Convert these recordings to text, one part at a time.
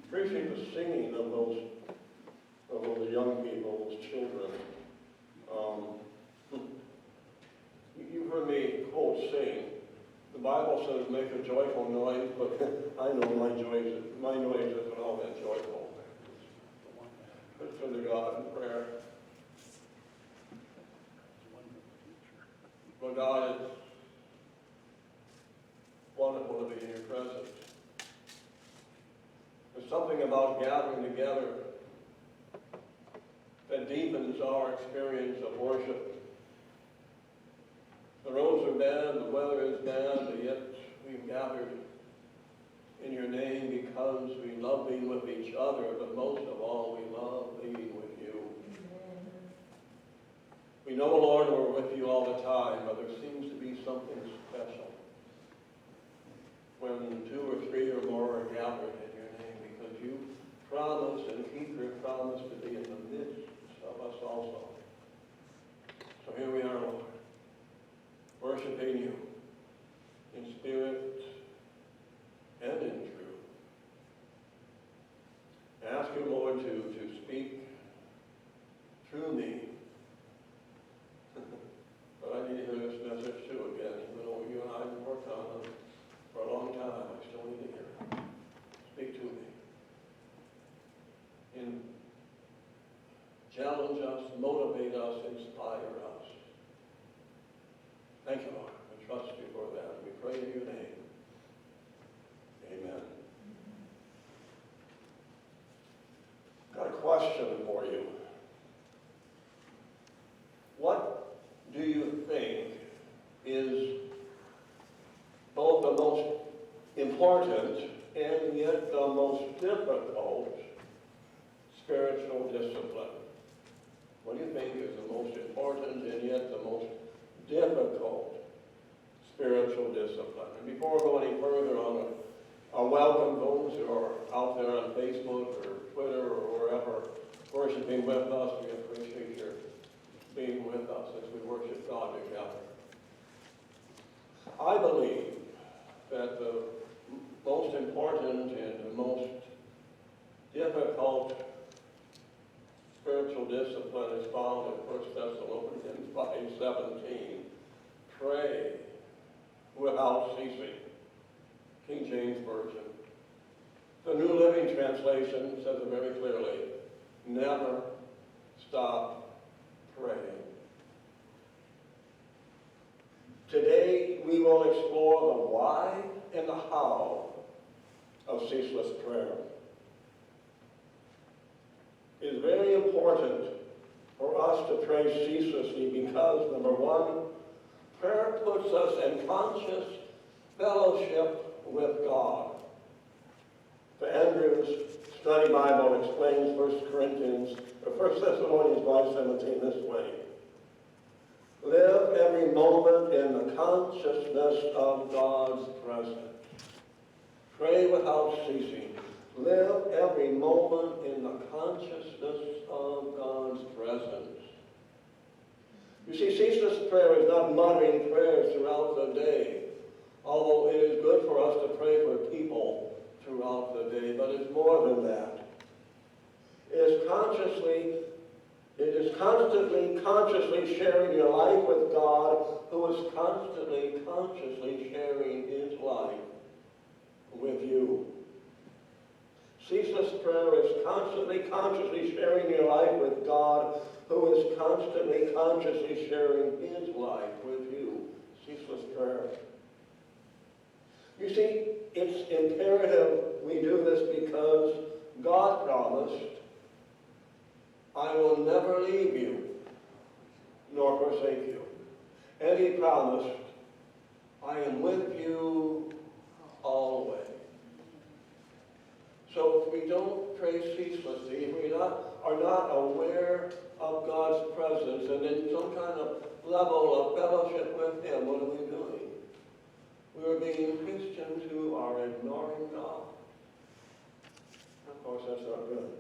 Appreciate the singing of those young people, those children. You've heard me quote sing. The Bible says make a joyful noise, but I know my noise isn't all that joyful. Let's turn to God in prayer. Lord God, it's wonderful to be in your presence. There's something about gathering together that deepens our experience of worship. The roads are bad, the weather is bad, but yet we've gathered in your name because we love being with each other, but most of all, we love being with you. Amen. We know, Lord, we're with you all the time, but there seems to be something special when two or three or more are gathered in your name, because you promise and keep your promise to be in the midst of us also. So here we are, Lord, worshiping you in spirit and in truth. I ask you, Lord, to speak through me. But I need to hear this message too again, even though you and I have worked on it for a long time. I still need to hear it. Speak to me. And challenge us, motivate us, inspire us. Thank you, Lord. We trust you for that. We pray in your name. Amen. Got a question for you. What do you think is both the most important and yet the most difficult spiritual discipline? What do you think is the most important and yet the most difficult spiritual discipline? And before we go any further on I welcome those who are out there on Facebook or Twitter or wherever worshiping with us. We appreciate your being with us as we worship God together. I believe that the most important and the most difficult spiritual discipline is found in 1 Thessalonians 5:17. Pray without ceasing. King James Version. The New Living Translation says it very clearly. Never stop praying. Today we will explore the why and the how of ceaseless prayer. It is very important for us to pray ceaselessly because, number one, prayer puts us in conscious fellowship with God. The Andrews Study Bible explains 1 Thessalonians 5:17 this way. Live every moment in the consciousness of God's presence. Pray without ceasing. Live every moment in the consciousness of God's presence. You see, ceaseless prayer is not muttering prayers throughout the day, although it is good for us to pray for people throughout the day, but it's more than that. It is constantly consciously sharing your life with God, who is constantly consciously sharing his life with you. Ceaseless prayer is constantly consciously sharing your life with God, who is constantly consciously sharing his life with you. Ceaseless prayer. You see, it's imperative we do this because God promised, I will never leave you nor forsake you. And he promised, I am with you always. So if we don't pray ceaselessly, if we are not aware of God's presence and in some kind of level of fellowship with him, what are we doing? We are being Christians who are ignoring God. Of course, that's not good.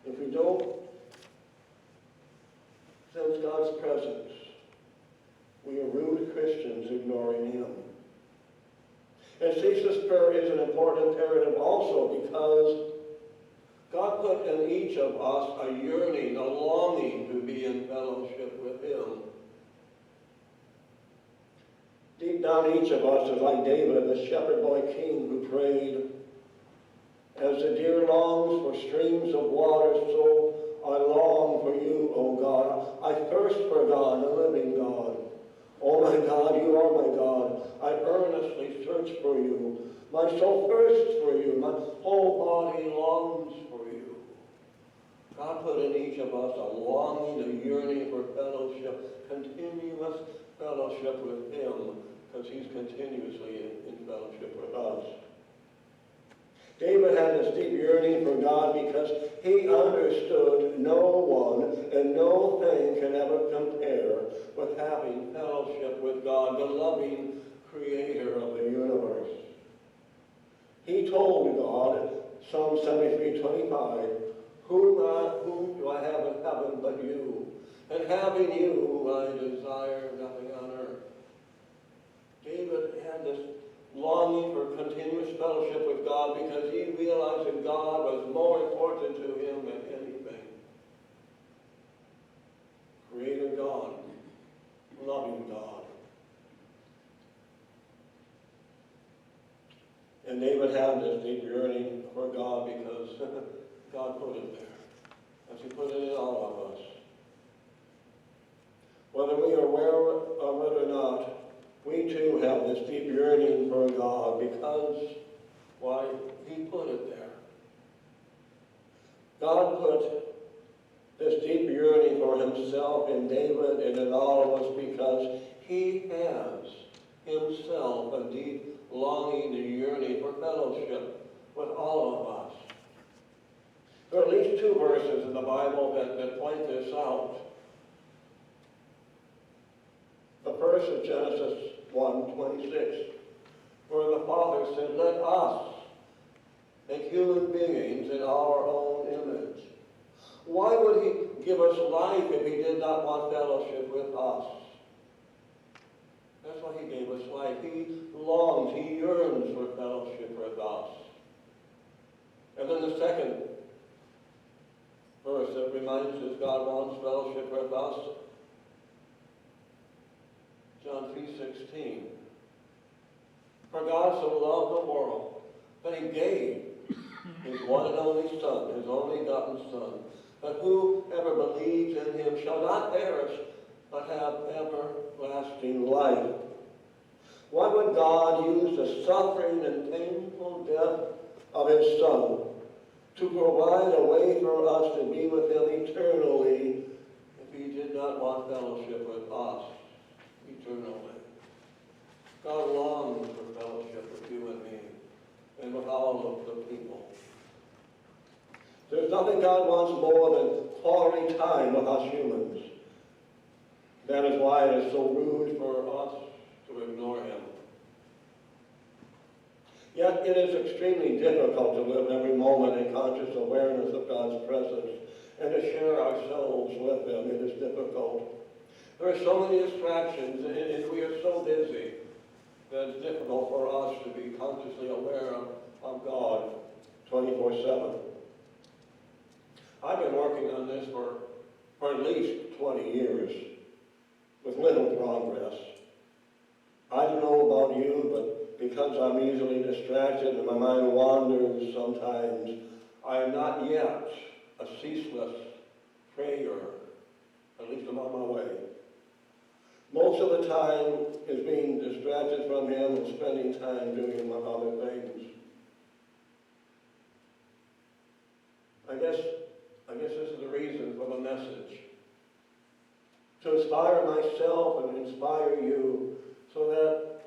If we don't sense God's presence, we are rude Christians ignoring him. And ceaseless prayer is an important imperative also because God put in each of us a yearning, a longing to be in fellowship with Him. Deep down, each of us is like David, the shepherd boy king who prayed, "As the deer longs for streams of water, so I long for you, O God. I thirst for God, the living God. Oh my God, you are my God. I earnestly search for you. My soul thirsts for you. My whole body longs for you." God put in each of us a longing, a yearning for fellowship, continuous fellowship with Him, because He's continuously in fellowship with us. David had this deep yearning for God because he understood no one and no thing can ever compare with having fellowship with God, the loving Creator of the universe. He told God, Psalm 73:25, whom do I have in heaven but you? And having you, I desire nothing on earth. David had this longing for continuous fellowship with God because he realized that God was more important to him than anything. Creator God, loving God. And David had this deep yearning for God because God put it there, as He put it in all of us. Whether we are aware of it or not, we too have this deep yearning for God because, why, He put it there. God put this deep yearning for Himself in David and in all of us because He has Himself a deep longing and yearning for fellowship with all of us. There are at least two verses in the Bible that point this out. The first is Genesis 1:26, where the Father said, "Let us make human beings in our own image." Why would He give us life if He did not want fellowship with us? That's why He gave us life. He longs, He yearns for fellowship with us. And then the second verse that reminds us God wants fellowship with us, John 3:16. For God so loved the world that He gave His one and only Son, His only begotten Son, that whoever believes in Him shall not perish, but have everlasting life. Why would God use the suffering and painful death of His Son to provide a way for us to be with Him eternally if He did not want fellowship with us eternally? God longs for fellowship with you and me and with all of the people. There's nothing God wants more than quality time with us humans. That is why it is so rude for us to ignore Him. Yet it is extremely difficult to live every moment in conscious awareness of God's presence and to share ourselves with Him. It is difficult. There are so many distractions, and we are so busy that it's difficult for us to be consciously aware of God 24/7. I've been working on this for at least 20 years with little progress. I don't know about you, but because I'm easily distracted and my mind wanders sometimes, I am not yet a ceaseless prayer. At least I'm on my way. Most of the time is being distracted from Him and spending time doing other things. I guess this is the reason for the message. To inspire myself and inspire you so that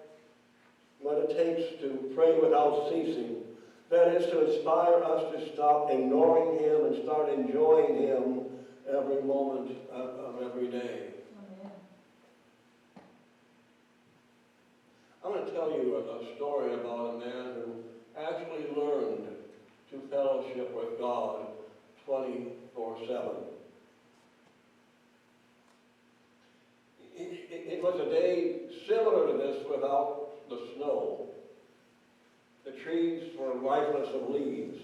what it takes to pray without ceasing, that is to inspire us to stop ignoring Him and start enjoying Him every moment of every day. I'm going to tell you a story about a man who actually learned to fellowship with God 24/7. It was a day similar to this without the snow. trees were lifeless of leaves.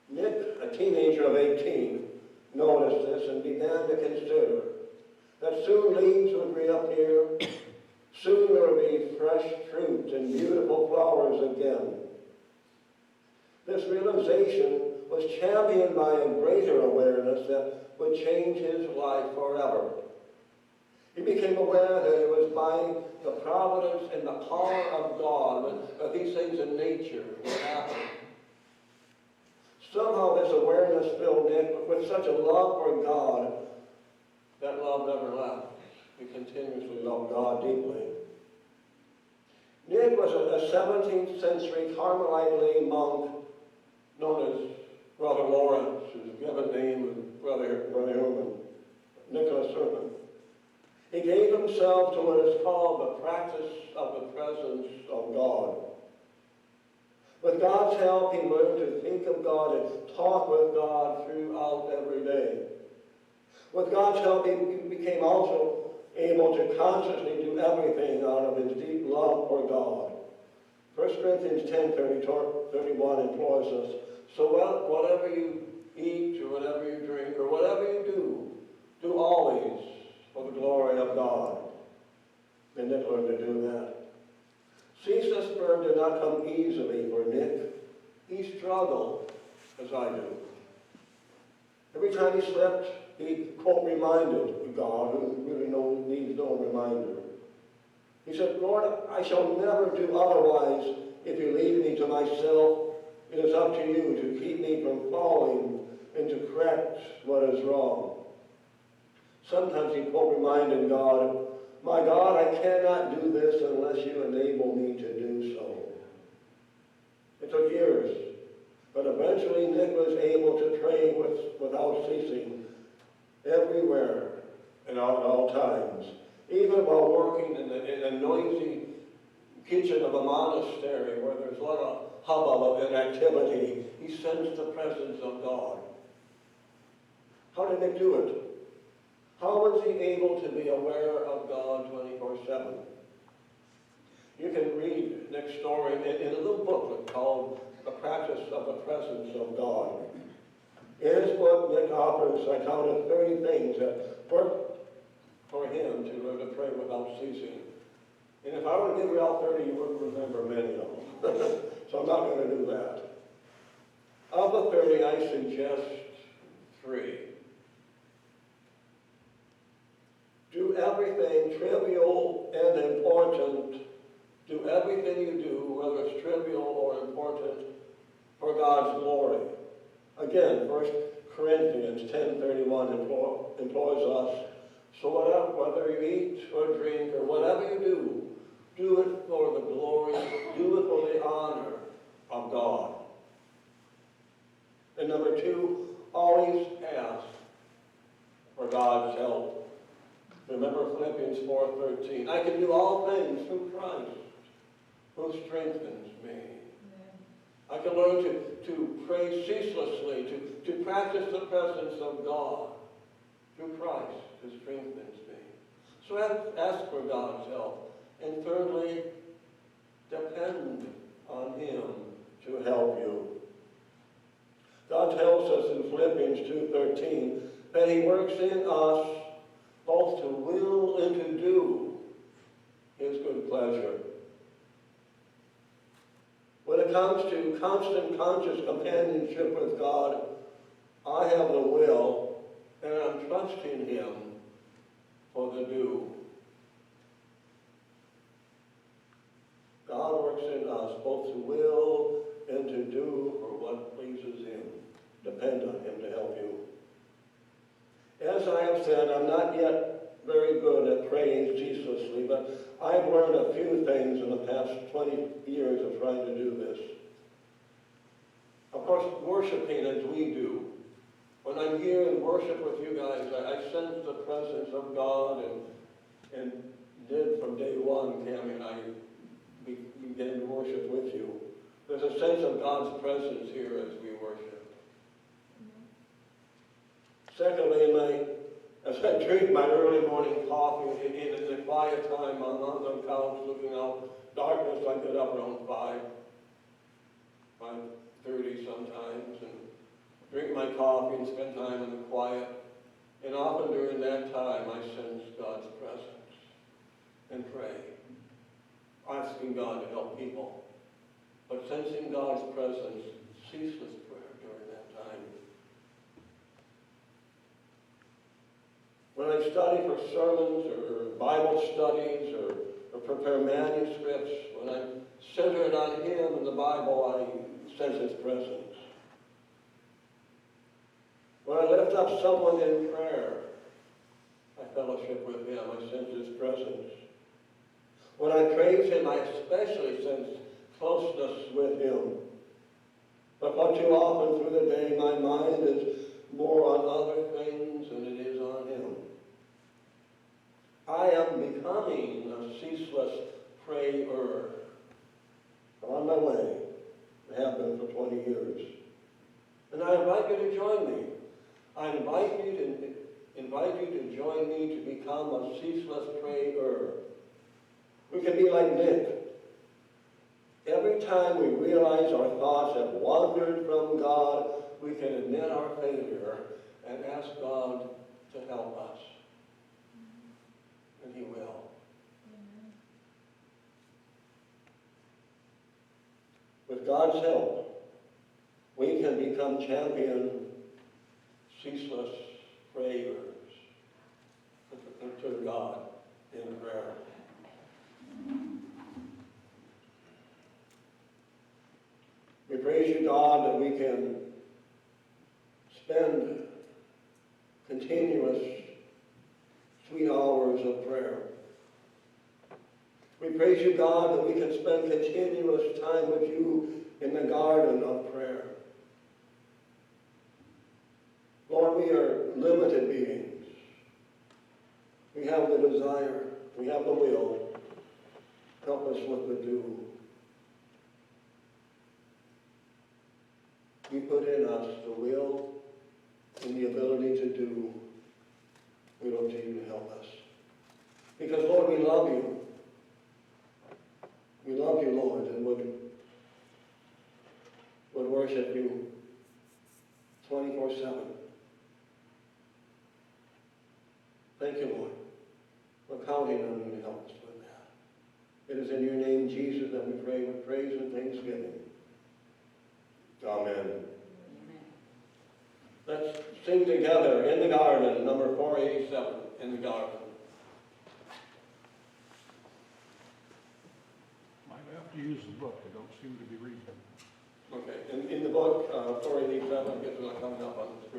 Nick, a teenager of 18, noticed this and began to consider that soon leaves would reappear, soon there would be fresh fruit and beautiful flowers again. This realization was championed by a greater awareness that would change his life forever. He became aware that it was by the providence and the power of God that these things in nature would happen. Somehow this awareness filled Nick with such a love for God that love never left. He continuously loved God deeply. Nick was a 17th century Carmelite lay monk known as Brother Lawrence, whose given name was Brother Herman, Nicholas Herman. He gave himself to what is called the practice of the presence of God. With God's help, he learned to think of God and talk with God throughout every day. With God's help, he became also able to consciously do everything out of his deep love for God. 1 Corinthians 10:31 implores us, so whatever you eat or whatever you drink or whatever you do always for the glory of God. And Nick learned to do that. Ceaseless prayer did not come easily for Nick. He struggled, as I do. Every time he slept, he, quote, reminded God, who really needs no reminder. He said, Lord, I shall never do otherwise if you leave me to myself. It is up to you to keep me from falling and to correct what is wrong. Sometimes he, quote, reminded God, my God, I cannot do this unless you enable me to do so. It took years, but eventually Nick was able to pray without ceasing, everywhere and at all times. Even while working in a noisy kitchen of a monastery where there's a lot of hubbub and activity, he sensed the presence of God. How did Nick do it? How was he able to be aware of God 24/7? You can read Nick's story in a little booklet called The Practice of the Presence of God. In his book, Nick offers, I counted 30 things that worked for him to learn to pray without ceasing. And if I were to give you all 30, you wouldn't remember many of them. So I'm not going to do that. Of the 30, I suggest 3. Do everything trivial and important. Do everything you do, whether it's trivial or important, for God's glory. Again, 1 Corinthians 10:31 implores us, so whether you eat or drink or whatever you do it for the glory, do it for the honor of God. And number 2, always ask for God's help. Remember Philippians 4:13. I can do all things through Christ, who strengthens me. Amen. I can learn to pray ceaselessly, to practice the presence of God through Christ, who strengthens me. So ask for God's help. And thirdly, depend on Him to help you. God tells us in Philippians 2:13 that He works in us both to will and to do His good pleasure. When it comes to constant conscious companionship with God, I have the will, and I'm trusting Him for the do. God works in us both to will and to do for what pleases Him. Depend on Him to help you. As I have said, I'm not yet very good at praying ceaselessly, but I've learned a few things in the past 20 years of trying to do this. Of course, worshiping as we do. When I'm here in worship with you guys, I sense the presence of God and did from day one, Tammy and I began to worship with you. There's a sense of God's presence here as we worship. Secondly, as I drink my early morning coffee in the quiet time on the couch looking out, dark breakfast, I get up around 5:30 sometimes, and drink my coffee and spend time in the quiet. And often during that time, I sense God's presence and pray, asking God to help people, but sensing God's presence, ceaseless prayer during that time. When I study for sermons or Bible studies or prepare manuscripts, when I'm centered on Him and the Bible, I sense His presence. When I lift up someone in prayer, I fellowship with Him, I sense His presence. When I praise Him, I especially sense closeness with Him. But far too often through the day, my mind is more on other things than it is on Him. I am becoming a ceaseless prayer. I'm on my way. I have been for 20 years. And I invite you to join me. I invite you to join me to become a ceaseless prayer. We can be like Nick. Every time we realize our thoughts have wandered from God, we can admit our failure and ask God to help us. And He will. Amen. With God's help, we can become champion, ceaseless prayers to God in prayer. We praise you, God, that we can spend continuous sweet hours of prayer. We praise you, God, that we can spend continuous time with you in the garden of prayer. Lord, we are limited beings. We have the desire, we have the will. Help us with the do. You put in us the will and the ability to do. We look to you to help us. Because, Lord, we love you. We love you, Lord, and would worship you 24/7. Thank you, Lord. We're counting on you to help us with that. It is in your name, Jesus, that we pray with praise and thanksgiving. Amen. Amen. Let's sing together, In the Garden, number 487, In the Garden. Might have to use the book. I don't seem to be reading. Okay, in the book, 487, I guess it's not coming up on the screen.